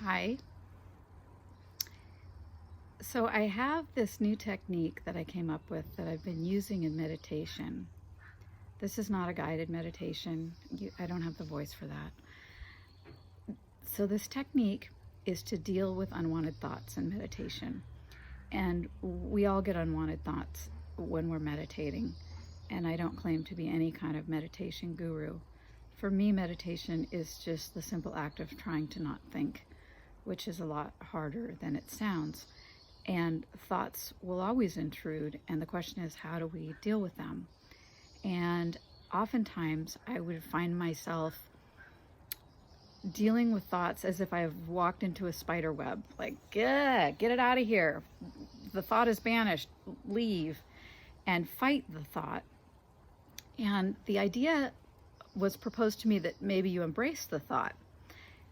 Hi. So I have this new technique that I came up with that I've been using in meditation. This is not a guided meditation. I don't have the voice for that. So this technique is to deal with unwanted thoughts in meditation. And we all get unwanted thoughts when we're meditating. And I don't claim to be any kind of meditation guru. For me, meditation is just the simple act of trying to not think, which is a lot harder than it sounds. And thoughts will always intrude, and the question is, how do we deal with them? And oftentimes I would find myself dealing with thoughts as if I've walked into a spider web, like, get it out of here. The thought is banished, leave, and fight the thought. And the idea was proposed to me that maybe you embrace the thought.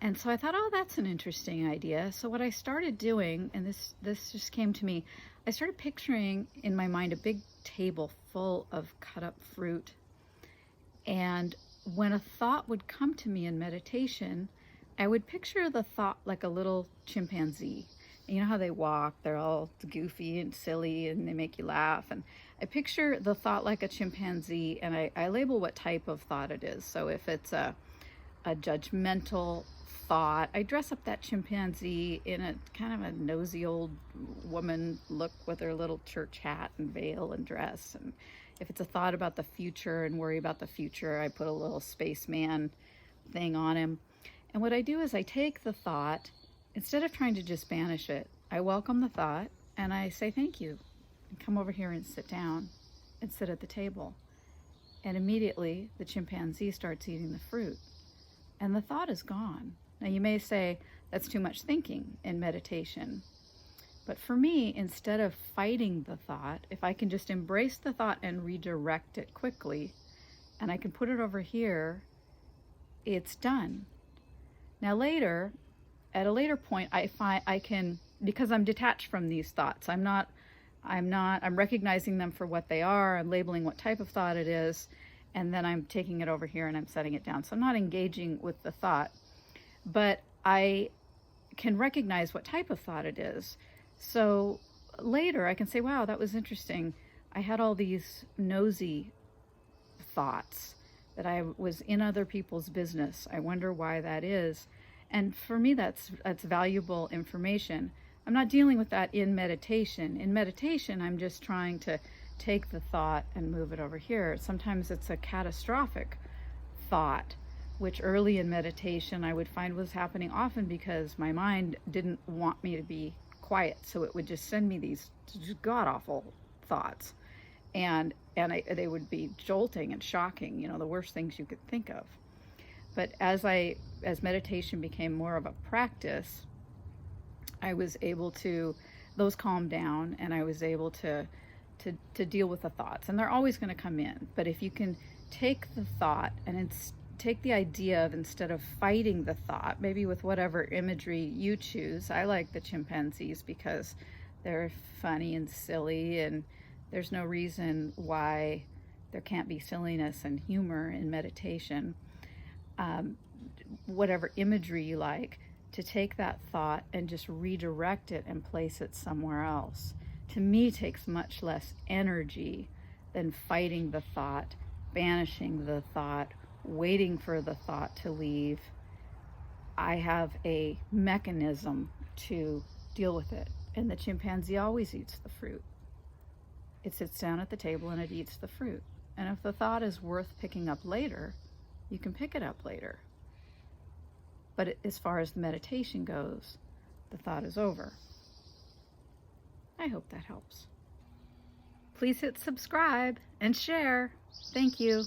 And so I thought, oh, that's an interesting idea. So what I started doing, and this just came to me, I started picturing in my mind a big table full of cut up fruit. And when a thought would come to me in meditation, I would picture the thought like a little chimpanzee. And you know how they walk, they're all goofy and silly and they make you laugh. And I picture the thought like a chimpanzee, and I label what type of thought it is. So if it's a judgmental thought, I dress up that chimpanzee in a kind of a nosy old woman look with her little church hat and veil and dress. And if it's a thought about the future and worry about the future, I put a little spaceman thing on him. And what I do is I take the thought, instead of trying to just banish it, I welcome the thought and I say thank you, and come over here and sit down and sit at the table. And immediately the chimpanzee starts eating the fruit and the thought is gone. Now you may say that's too much thinking in meditation, but for me, instead of fighting the thought, if I can just embrace the thought and redirect it quickly, and I can put it over here, it's done. Now later, at a later point, I find I can, because I'm detached from these thoughts, I'm recognizing them for what they are, I'm labeling what type of thought it is, and then I'm taking it over here and I'm setting it down. So I'm not engaging with the thought, but I can recognize what type of thought it is. So later I can say, wow, that was interesting. I had all these nosy thoughts that I was in other people's business. I wonder why that is. And for me, that's valuable information. I'm not dealing with that in meditation. In meditation, I'm just trying to take the thought and move it over here. Sometimes it's a catastrophic thought, which early in meditation I would find was happening often because my mind didn't want me to be quiet. So it would just send me these just god-awful thoughts. And they would be jolting and shocking, the worst things you could think of. But as meditation became more of a practice, I was able to, those calmed down, and I was able to deal with the thoughts. And they're always going to come in. But if you can take the thought and take the idea of, instead of fighting the thought, maybe with whatever imagery you choose. I like the chimpanzees because they're funny and silly, and there's no reason why there can't be silliness and humor in meditation. Whatever imagery you like, to take that thought and just redirect it and place it somewhere else, to me takes much less energy than fighting the thought, banishing the thought, waiting for the thought to leave. I have a mechanism to deal with it, and the chimpanzee always eats the fruit. It sits down at the table and it eats the fruit. And if the thought is worth picking up later, you can pick it up later. But as far as the meditation goes, the thought is over. I hope that helps. Please hit subscribe and share. Thank you.